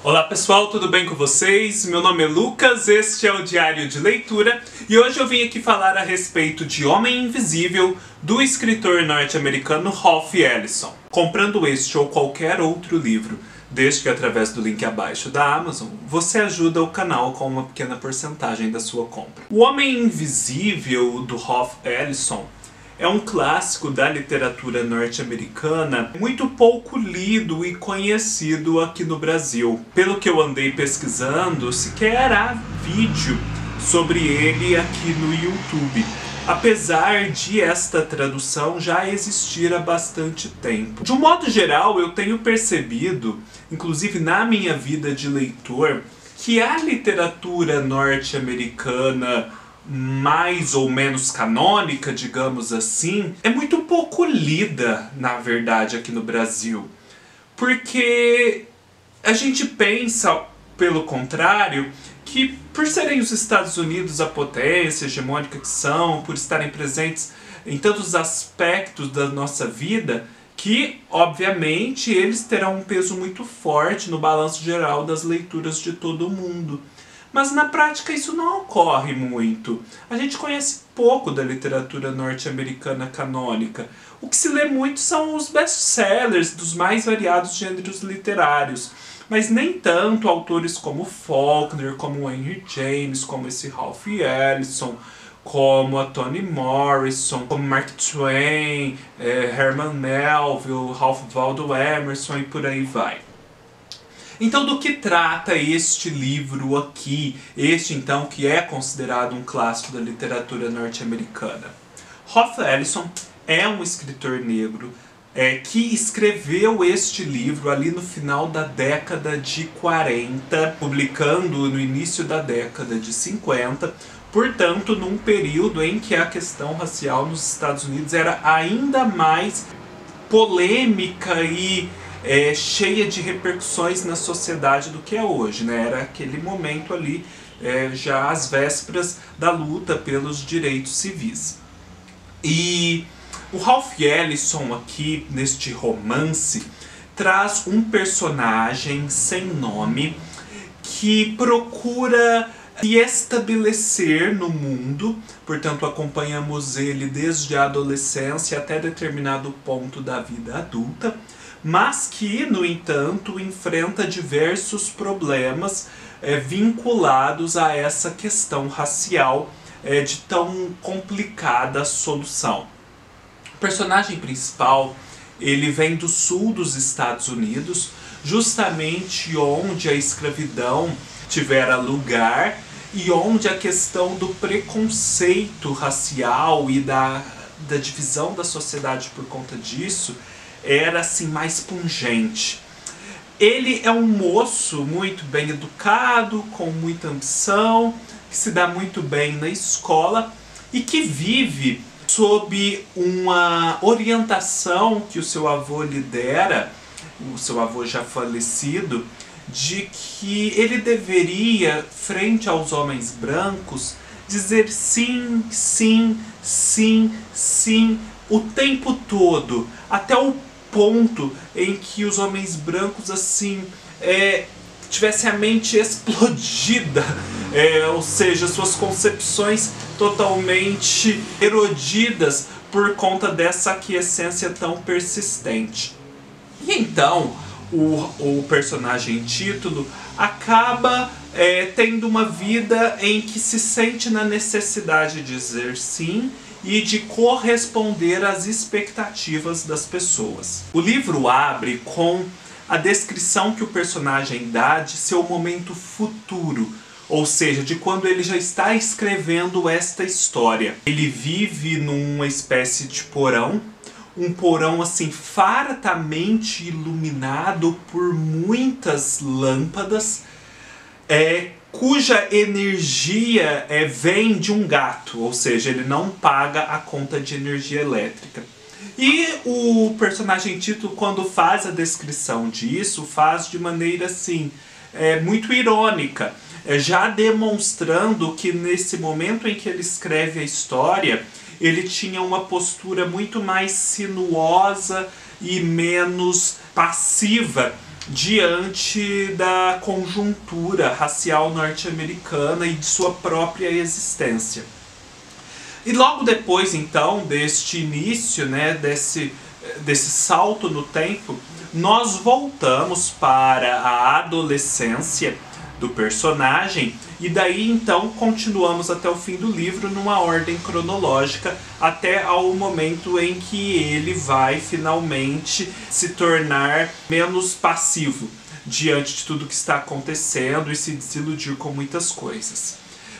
Olá pessoal, tudo bem com vocês? Meu nome é Lucas, este é o Diário de Leitura e hoje eu vim aqui falar a respeito de Homem Invisível, do escritor norte-americano Ralph Ellison. Comprando este ou qualquer outro livro, desde que através do link abaixo da Amazon, você ajuda o canal com uma pequena porcentagem da sua compra. O Homem Invisível, do Ralph Ellison, é um clássico da literatura norte-americana, muito pouco lido e conhecido aqui no Brasil. Pelo que eu andei pesquisando, sequer há vídeo sobre ele aqui no YouTube, apesar de esta tradução já existir há bastante tempo. De um modo geral, eu tenho percebido, inclusive na minha vida de leitor, que a literatura norte-americana mais ou menos canônica, digamos assim, é muito pouco lida, na verdade, aqui no Brasil. Porque a gente pensa, pelo contrário, que por serem os Estados Unidos a potência hegemônica que são, por estarem presentes em tantos aspectos da nossa vida, que, obviamente, eles terão um peso muito forte no balanço geral das leituras de todo mundo. Mas na prática isso não ocorre muito. A gente conhece pouco da literatura norte-americana canônica. O que se lê muito são os best-sellers dos mais variados gêneros literários. Mas nem tanto autores como Faulkner, como Henry James, como esse Ralph Ellison, como a Toni Morrison, como Mark Twain, Herman Melville, Ralph Waldo Emerson e por aí vai. Então, do que trata este livro aqui? Este, então, que é considerado um clássico da literatura norte-americana. Ralph Ellison é um escritor negro que escreveu este livro ali no final da década de 40, publicando no início da década de 50, portanto, num período em que a questão racial nos Estados Unidos era ainda mais polêmica e cheia de repercussões na sociedade do que é hoje, né? Era aquele momento ali, já às vésperas da luta pelos direitos civis. E o Ralph Ellison aqui, neste romance, traz um personagem sem nome que procura se estabelecer no mundo, portanto acompanhamos ele desde a adolescência até determinado ponto da vida adulta, mas que, no entanto, enfrenta diversos problemas vinculados a essa questão racial de tão complicada solução. O personagem principal, ele vem do sul dos Estados Unidos, justamente onde a escravidão tivera lugar e onde a questão do preconceito racial e da divisão da sociedade por conta disso era assim mais pungente. Ele é um moço muito bem educado, com muita ambição, que se dá muito bem na escola e que vive sob uma orientação que o seu avô lhe dera, o seu avô já falecido, de que ele deveria, frente aos homens brancos, dizer sim, sim, sim, sim, o tempo todo, até o ponto em que os homens brancos assim tivessem a mente explodida, ou seja, suas concepções totalmente erodidas por conta dessa aquiescência tão persistente. E então o personagem título acaba tendo uma vida em que se sente na necessidade de dizer sim e de corresponder às expectativas das pessoas. O livro abre com a descrição que o personagem dá de seu momento futuro, ou seja, de quando ele já está escrevendo esta história. Ele vive numa espécie de porão, um porão assim fartamente iluminado por muitas lâmpadas, cuja energia vem de um gato, ou seja, ele não paga a conta de energia elétrica. E o personagem título, quando faz a descrição disso, faz de maneira assim, muito irônica, já demonstrando que nesse momento em que ele escreve a história, ele tinha uma postura muito mais sinuosa e menos passiva diante da conjuntura racial norte-americana e de sua própria existência. E logo depois, então, deste início, né, desse salto no tempo, nós voltamos para a adolescência do personagem e daí então continuamos até o fim do livro numa ordem cronológica até ao momento em que ele vai finalmente se tornar menos passivo diante de tudo que está acontecendo e se desiludir com muitas coisas.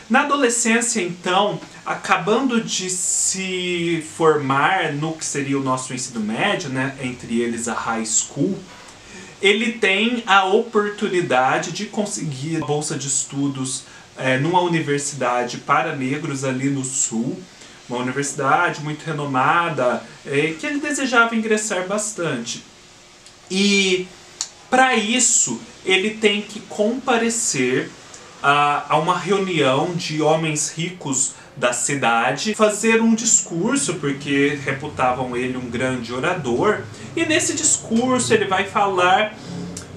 Na adolescência, então, acabando de se formar no que seria o nosso ensino médio, né, entre eles a high school, ele tem a oportunidade de conseguir a bolsa de estudos numa universidade para negros ali no sul, uma universidade muito renomada, que ele desejava ingressar bastante. E para isso ele tem que comparecer a uma reunião de homens ricos da cidade, fazer um discurso, porque reputavam ele um grande orador, e nesse discurso ele vai falar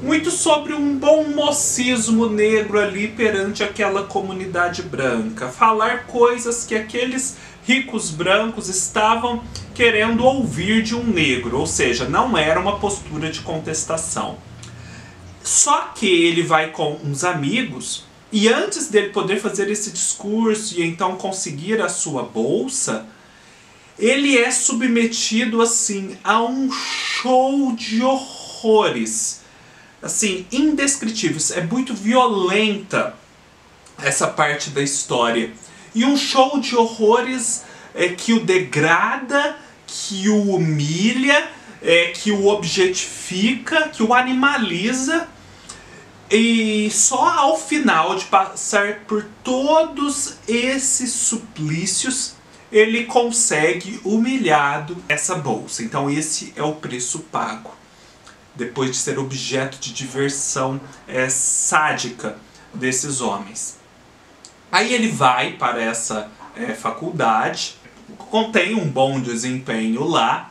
muito sobre um bom mocismo negro ali perante aquela comunidade branca, falar coisas que aqueles ricos brancos estavam querendo ouvir de um negro, ou seja, não era uma postura de contestação. Só que ele vai com uns amigos, e antes dele poder fazer esse discurso e então conseguir a sua bolsa, ele é submetido assim a um show de horrores, assim, indescritíveis. É muito violenta essa parte da história. E um show de horrores que o degrada, que o humilha, que o objetifica, que o animaliza. E só ao final de passar por todos esses suplícios, ele consegue, humilhado, essa bolsa. Então esse é o preço pago, depois de ser objeto de diversão sádica desses homens. Aí ele vai para essa faculdade, contém um bom desempenho lá,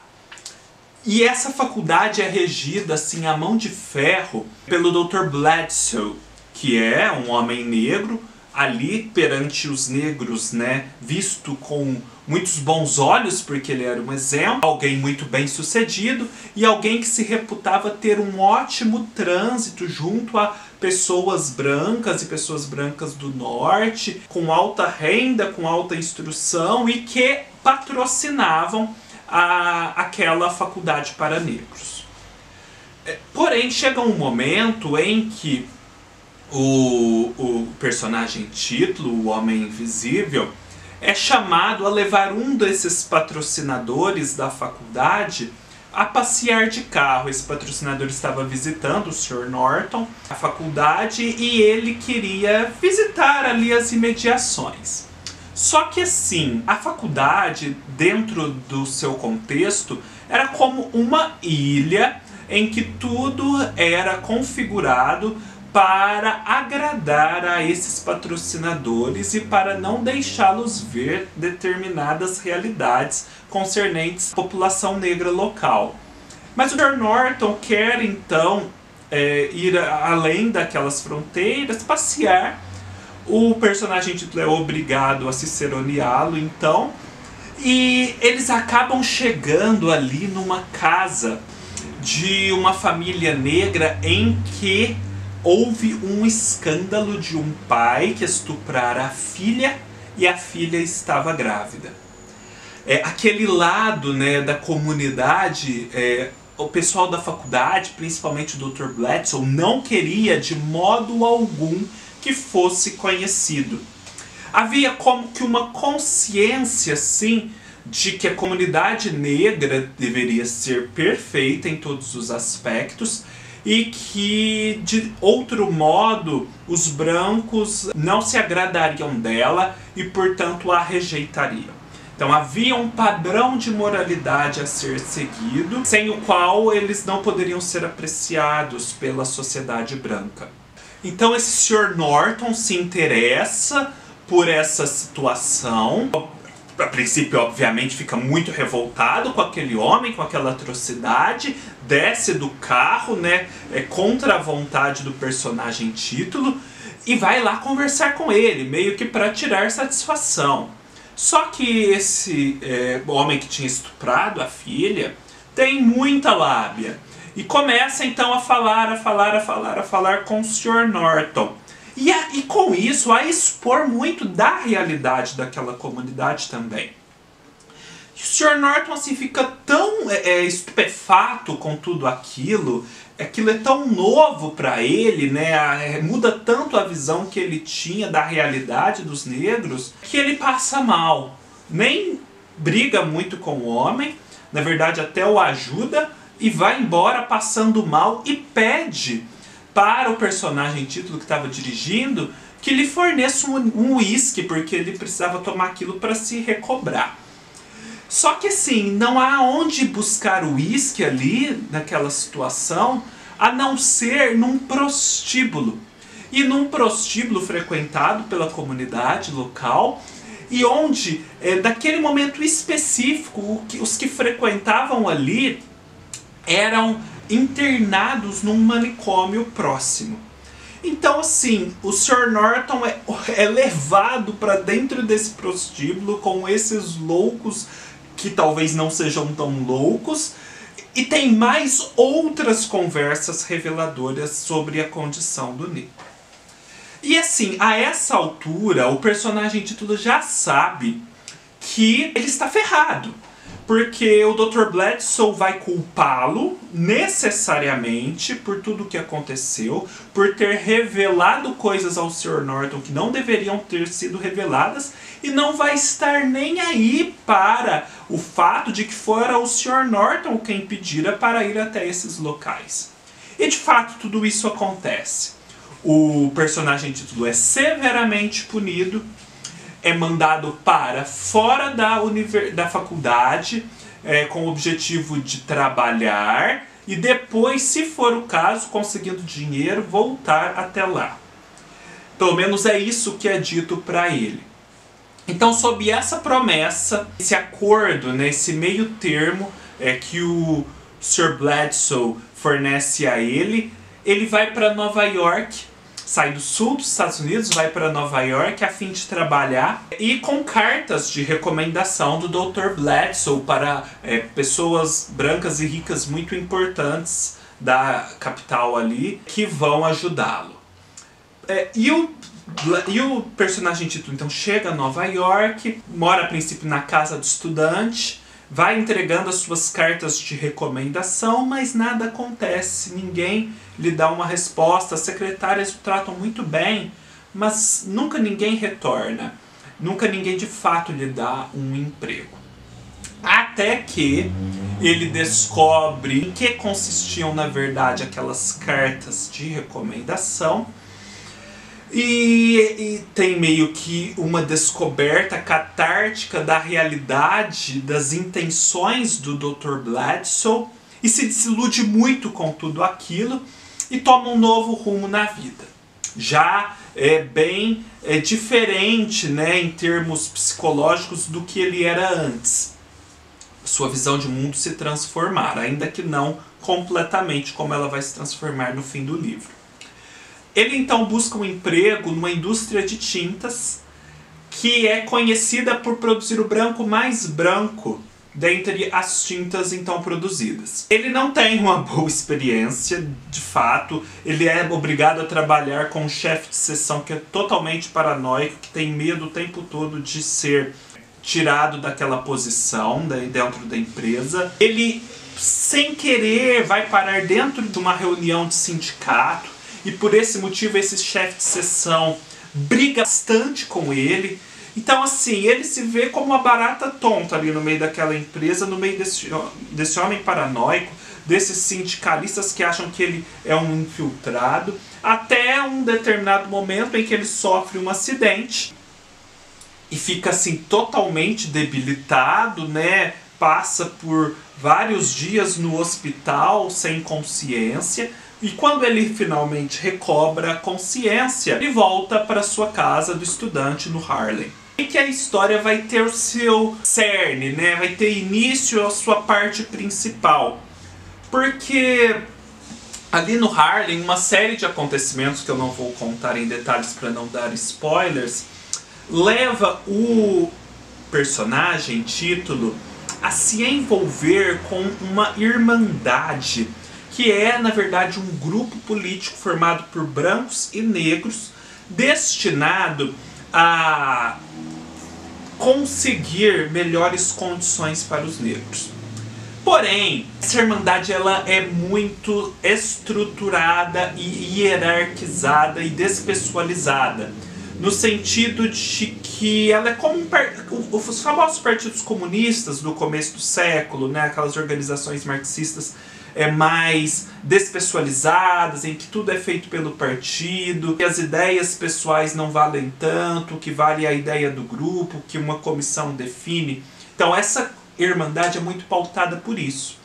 e essa faculdade é regida assim a mão de ferro pelo Dr. Bledsoe, que é um homem negro, ali perante os negros, né, visto com muitos bons olhos, porque ele era um exemplo, alguém muito bem sucedido e alguém que se reputava ter um ótimo trânsito junto a pessoas brancas e pessoas brancas do norte, com alta renda, com alta instrução e que patrocinavam aquela faculdade para negros. Porém, chega um momento em que o personagem título, o Homem Invisível, é chamado a levar um desses patrocinadores da faculdade a passear de carro. Esse patrocinador estava visitando o Sr. Norton, a faculdade, e ele queria visitar ali as imediações. Só que assim, a faculdade, dentro do seu contexto, era como uma ilha em que tudo era configurado para agradar a esses patrocinadores e para não deixá-los ver determinadas realidades concernentes à população negra local. Mas o Sr. Norton quer então ir além daquelas fronteiras, passear. O personagem título é obrigado a ciceroneá-lo, então, e eles acabam chegando ali numa casa de uma família negra em que houve um escândalo de um pai que estuprara a filha e a filha estava grávida. Aquele lado, né, da comunidade, o pessoal da faculdade, principalmente o Dr. Bledsoe, não queria de modo algum que fosse conhecido. Havia como que uma consciência, sim, de que a comunidade negra deveria ser perfeita em todos os aspectos e que, de outro modo, os brancos não se agradariam dela e, portanto, a rejeitariam. Então havia um padrão de moralidade a ser seguido, sem o qual eles não poderiam ser apreciados pela sociedade branca. Então esse Sr. Norton se interessa por essa situação. a princípio, obviamente, fica muito revoltado com aquele homem, com aquela atrocidade, desce do carro, né, contra a vontade do personagem título, e vai lá conversar com ele, meio que para tirar satisfação. Só que esse homem que tinha estuprado a filha tem muita lábia e começa então a falar com o Sr. Norton. E com isso a expor muito da realidade daquela comunidade também. E o Sr. Norton assim, fica tão estupefato com tudo aquilo é tão novo para ele, né? Muda tanto a visão que ele tinha da realidade dos negros, que ele passa mal. Nem briga muito com o homem, na verdade até o ajuda, e vai embora passando mal e pede para o personagem título que estava dirigindo que lhe forneça um uísque, porque ele precisava tomar aquilo para se recobrar. Só que assim, não há onde buscar o uísque ali, naquela situação, a não ser num prostíbulo. E num prostíbulo frequentado pela comunidade local, e onde, daquele momento específico, os que frequentavam ali eram internados num manicômio próximo. Então assim, o Sr. Norton é levado para dentro desse prostíbulo com esses loucos que talvez não sejam tão loucos, e tem mais outras conversas reveladoras sobre a condição do negro. E assim, a essa altura, o personagem título já sabe que ele está ferrado, porque o Dr. Bledsoe vai culpá-lo necessariamente por tudo o que aconteceu, por ter revelado coisas ao Sr. Norton que não deveriam ter sido reveladas, e não vai estar nem aí para o fato de que fora o Sr. Norton quem pedira para ir até esses locais. E de fato tudo isso acontece. O personagem título é severamente punido, é mandado para fora da faculdade, com o objetivo de trabalhar e depois, se for o caso, conseguindo dinheiro, voltar até lá. Pelo menos é isso que é dito para ele. Então, sob essa promessa, esse acordo, né, esse meio termo que o Sr. Bledsoe fornece a ele, ele vai para Nova York, sai do sul dos Estados Unidos, vai para Nova York a fim de trabalhar, e com cartas de recomendação do Dr. Bledsoe para pessoas brancas e ricas muito importantes da capital ali, que vão ajudá-lo. E o personagem título então chega a Nova York, mora a princípio na casa do estudante, vai entregando as suas cartas de recomendação, mas nada acontece, ninguém lhe dá uma resposta, as secretárias o tratam muito bem, mas nunca ninguém retorna, nunca ninguém de fato lhe dá um emprego. Até que ele descobre em que consistiam na verdade aquelas cartas de recomendação, e tem meio que uma descoberta catártica da realidade, das intenções do Dr. Bledsoe, e se desilude muito com tudo aquilo e toma um novo rumo na vida. Já é bem diferente, né, em termos psicológicos do que ele era antes. Sua visão de mundo se transformar, ainda que não completamente como ela vai se transformar no fim do livro. Ele então busca um emprego numa indústria de tintas que é conhecida por produzir o branco mais branco dentre as tintas então produzidas. Ele não tem uma boa experiência, de fato. Ele é obrigado a trabalhar com um chefe de seção que é totalmente paranoico, que tem medo o tempo todo de ser tirado daquela posição dentro da empresa. Ele, sem querer, vai parar dentro de uma reunião de sindicato, e por esse motivo esse chefe de seção briga bastante com ele. Então assim, ele se vê como uma barata tonta ali no meio daquela empresa, no meio desse homem paranoico, desses sindicalistas que acham que ele é um infiltrado, até um determinado momento em que ele sofre um acidente e fica assim totalmente debilitado, né? Passa por vários dias no hospital sem consciência. E quando ele finalmente recobra a consciência, ele volta para sua casa do estudante no Harlem. E que a história vai ter o seu cerne, né? Vai ter início a sua parte principal. Porque ali no Harlem, uma série de acontecimentos que eu não vou contar em detalhes para não dar spoilers, leva o personagem, título, a se envolver com uma irmandade, que é, na verdade, um grupo político formado por brancos e negros, destinado a conseguir melhores condições para os negros. Porém, essa irmandade ela é muito estruturada e hierarquizada e despessoalizada, no sentido de que ela é como os famosos partidos comunistas do começo do século, né? Aquelas organizações marxistas mais despessoalizadas, em que tudo é feito pelo partido, que as ideias pessoais não valem tanto, que vale a ideia do grupo, que uma comissão define. Então essa irmandade é muito pautada por isso.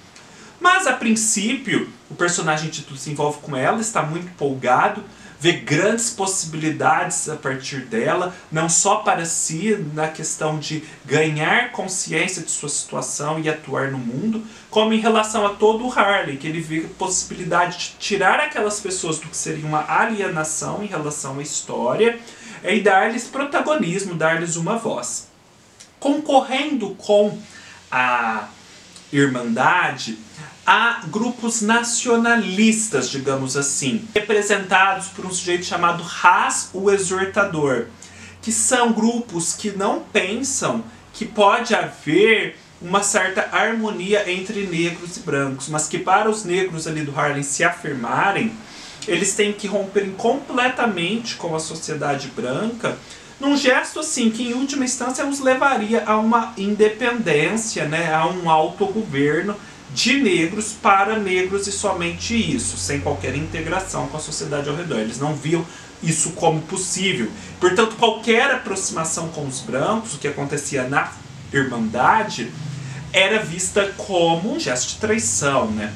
Mas a princípio, o personagem título se envolve com ela, está muito empolgado, vê grandes possibilidades a partir dela, não só para si, na questão de ganhar consciência de sua situação e atuar no mundo, como em relação a todo o Harlem, que ele vê a possibilidade de tirar aquelas pessoas do que seria uma alienação em relação à história e dar-lhes protagonismo, dar-lhes uma voz. Concorrendo com a Irmandade, há grupos nacionalistas, digamos assim, representados por um sujeito chamado Ras, o Exortador, que são grupos que não pensam que pode haver uma certa harmonia entre negros e brancos, mas que para os negros ali do Harlem se afirmarem, eles têm que romperem completamente com a sociedade branca, num gesto assim que em última instância os levaria a uma independência, né, a um autogoverno de negros para negros e somente isso, sem qualquer integração com a sociedade ao redor. Eles não viam isso como possível. Portanto, qualquer aproximação com os brancos, o que acontecia na Irmandade, era vista como um gesto de traição, né?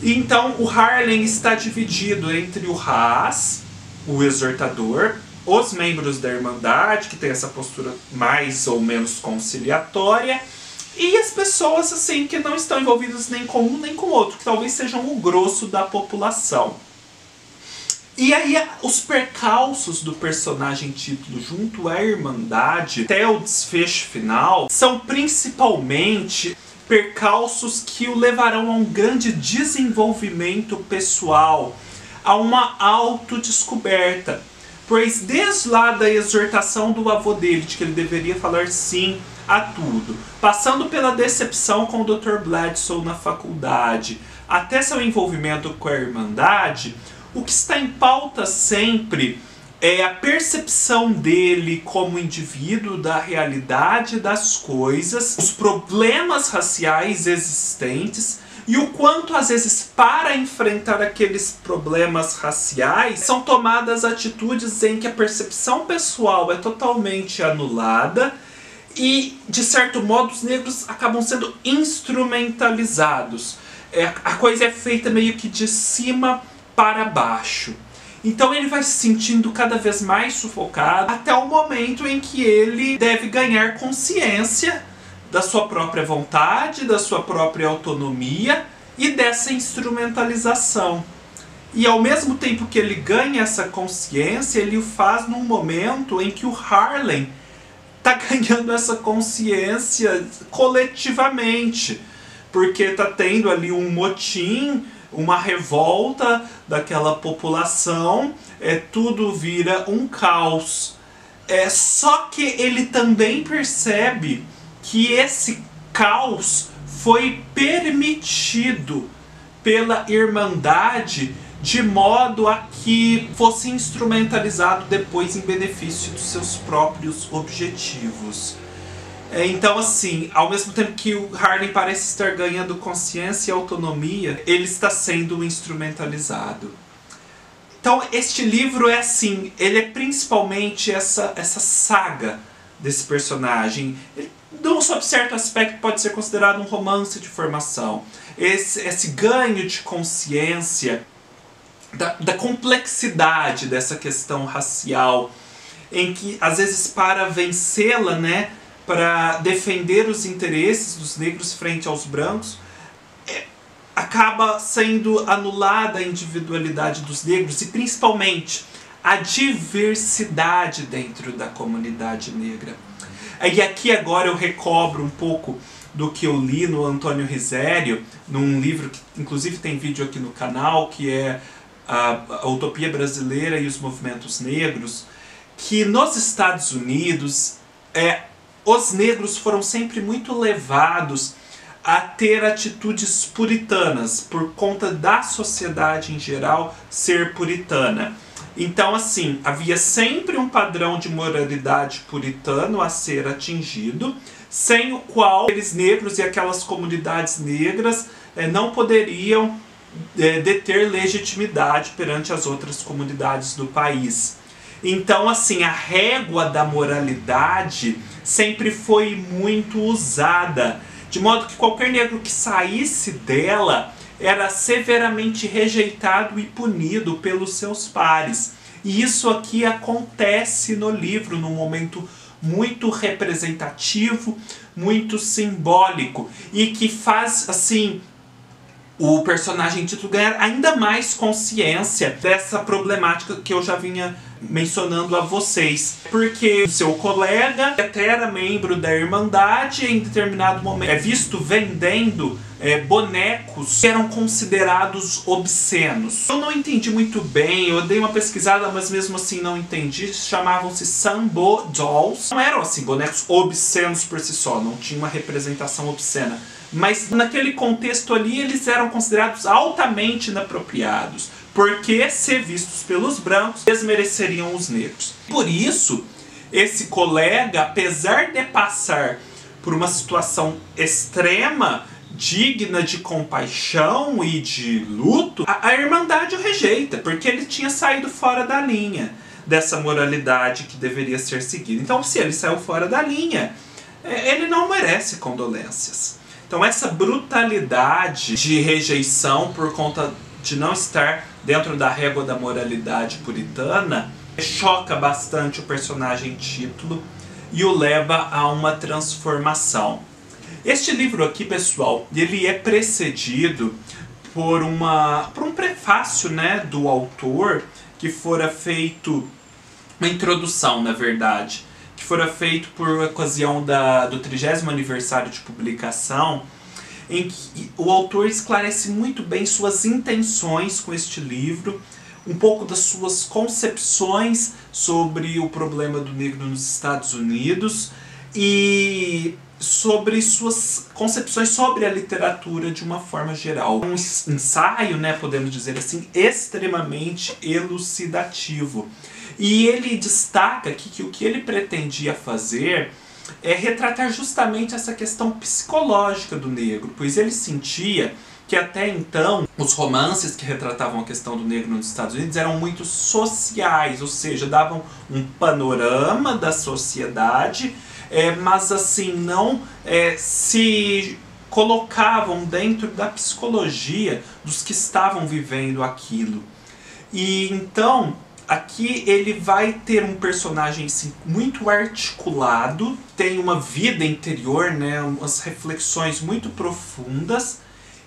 Então o Harlem está dividido entre o Ras, o Exortador, os membros da Irmandade, que tem essa postura mais ou menos conciliatória, e as pessoas assim que não estão envolvidas nem com um nem com o outro, que talvez sejam o grosso da população. E aí os percalços do personagem título junto à Irmandade até o desfecho final são principalmente percalços que o levarão a um grande desenvolvimento pessoal, a uma autodescoberta. Pois desde lá da exortação do avô dele, de que ele deveria falar sim a tudo, passando pela decepção com o Dr. Bledsoe na faculdade, até seu envolvimento com a Irmandade, o que está em pauta sempre é a percepção dele como indivíduo da realidade das coisas, os problemas raciais existentes, e o quanto, às vezes, para enfrentar aqueles problemas raciais, são tomadas atitudes em que a percepção pessoal é totalmente anulada e, de certo modo, os negros acabam sendo instrumentalizados. A coisa é feita meio que de cima para baixo. Então ele vai se sentindo cada vez mais sufocado até o momento em que ele deve ganhar consciência da sua própria vontade, da sua própria autonomia e dessa instrumentalização. E ao mesmo tempo que ele ganha essa consciência, ele o faz num momento em que o Harlem está ganhando essa consciência coletivamente, porque está tendo ali um motim, uma revolta daquela população, tudo vira um caos. Só que ele também percebe que esse caos foi permitido pela Irmandade de modo a que fosse instrumentalizado depois em benefício dos seus próprios objetivos. Então, assim, ao mesmo tempo que o Harlem parece estar ganhando consciência e autonomia, ele está sendo instrumentalizado. Então, este livro é assim, ele é principalmente essa saga desse personagem. Ele, sob certo aspecto, pode ser considerado um romance de formação. Esse ganho de consciência da complexidade dessa questão racial em que, às vezes, para vencê-la, né, para defender os interesses dos negros frente aos brancos, acaba sendo anulada a individualidade dos negros e, principalmente, a diversidade dentro da comunidade negra. E aqui agora eu recobro um pouco do que eu li no Antônio Risério, num livro que inclusive tem vídeo aqui no canal, que é a Utopia Brasileira e os Movimentos Negros, que nos Estados Unidos os negros foram sempre muito levados a ter atitudes puritanas, por conta da sociedade em geral ser puritana. Então, assim, havia sempre um padrão de moralidade puritano a ser atingido, sem o qual aqueles negros e aquelas comunidades negras não poderiam deter legitimidade perante as outras comunidades do país. Então, assim, a régua da moralidade sempre foi muito usada, de modo que qualquer negro que saísse dela era severamente rejeitado e punido pelos seus pares. E isso aqui acontece no livro, num momento muito representativo, muito simbólico, e que faz, assim, o personagem Tito ganhar ainda mais consciência dessa problemática que eu já vinha mencionando a vocês. Porque seu colega até era membro da Irmandade, em determinado momento é visto vendendo bonecos que eram considerados obscenos. Eu não entendi muito bem, eu dei uma pesquisada, mas mesmo assim não entendi. Chamavam-se Sambo Dolls. Não eram assim bonecos obscenos por si só, não tinha uma representação obscena. Mas naquele contexto ali eles eram considerados altamente inapropriados, porque, se vistos pelos brancos, desmereceriam os negros. Por isso, esse colega, apesar de passar por uma situação extrema, digna de compaixão e de luto, a Irmandade o rejeita, porque ele tinha saído fora da linha dessa moralidade que deveria ser seguida. Então, se ele saiu fora da linha, ele não merece condolências. Então, essa brutalidade de rejeição por conta de não estar dentro da régua da moralidade puritana choca bastante o personagem Tito e o leva a uma transformação. Este livro aqui, pessoal, ele é precedido por um prefácio, né, do autor, que fora feito, uma introdução, na verdade, que fora feito por ocasião do 30º aniversário de publicação, em que o autor esclarece muito bem suas intenções com este livro, um pouco das suas concepções sobre o problema do negro nos Estados Unidos e sobre suas concepções sobre a literatura de uma forma geral. Um ensaio, né, podemos dizer assim, extremamente elucidativo. E ele destaca aqui que o que ele pretendia fazer é retratar justamente essa questão psicológica do negro, pois ele sentia que até então os romances que retratavam a questão do negro nos Estados Unidos eram muito sociais, ou seja, davam um panorama da sociedade, mas assim não se colocavam dentro da psicologia dos que estavam vivendo aquilo. E então aqui ele vai ter um personagem assim, muito articulado, tem uma vida interior, né, umas reflexões muito profundas,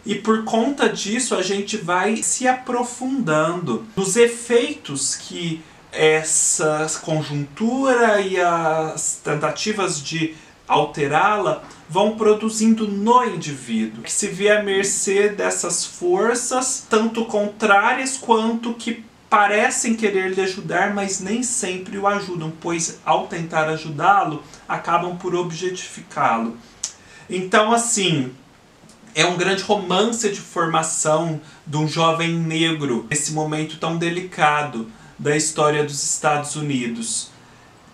e por conta disso a gente vai se aprofundando nos efeitos que essa conjuntura e as tentativas de alterá-la vão produzindo no indivíduo, que se vê à mercê dessas forças, tanto contrárias quanto que parecem querer lhe ajudar, mas nem sempre o ajudam, pois ao tentar ajudá-lo, acabam por objetificá-lo. Então, assim, é um grande romance de formação de um jovem negro nesse momento tão delicado da história dos Estados Unidos.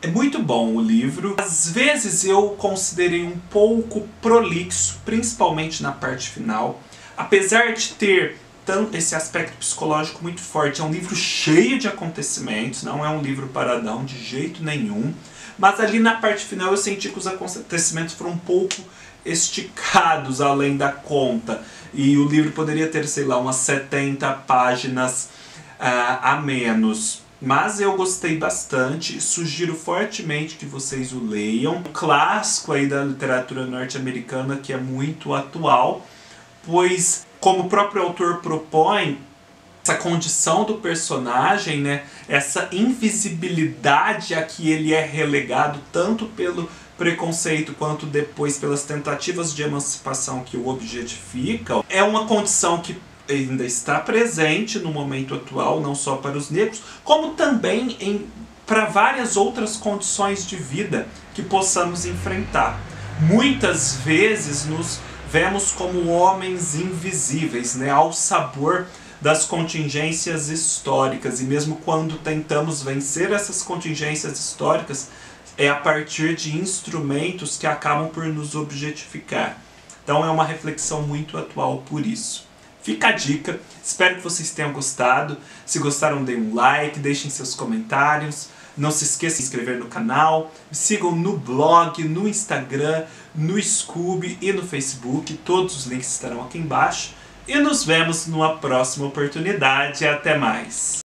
É muito bom o livro. Às vezes eu considerei um pouco prolixo, principalmente na parte final. Apesar de ter esse aspecto psicológico muito forte, é um livro cheio de acontecimentos, não é um livro paradão de jeito nenhum. Mas ali na parte final eu senti que os acontecimentos foram um pouco esticados além da conta. E o livro poderia ter, sei lá, umas 70 páginas a menos. mas eu gostei bastante, sugiro fortemente que vocês o leiam. Um clássico aí da literatura norte-americana que é muito atual, pois, como o próprio autor propõe, essa condição do personagem, né, essa invisibilidade a que ele é relegado tanto pelo preconceito quanto depois pelas tentativas de emancipação que o objetificam, é uma condição que ainda está presente no momento atual, não só para os negros, como também para várias outras condições de vida que possamos enfrentar. Muitas vezes nos vemos como homens invisíveis, né, ao sabor das contingências históricas, e mesmo quando tentamos vencer essas contingências históricas, é a partir de instrumentos que acabam por nos objetificar. Então é uma reflexão muito atual por isso. Fica a dica, espero que vocês tenham gostado. Se gostaram, deem um like, deixem seus comentários. Não se esqueça de se inscrever no canal. Me sigam no blog, no Instagram, no Scoob e no Facebook. Todos os links estarão aqui embaixo. E nos vemos numa próxima oportunidade. Até mais!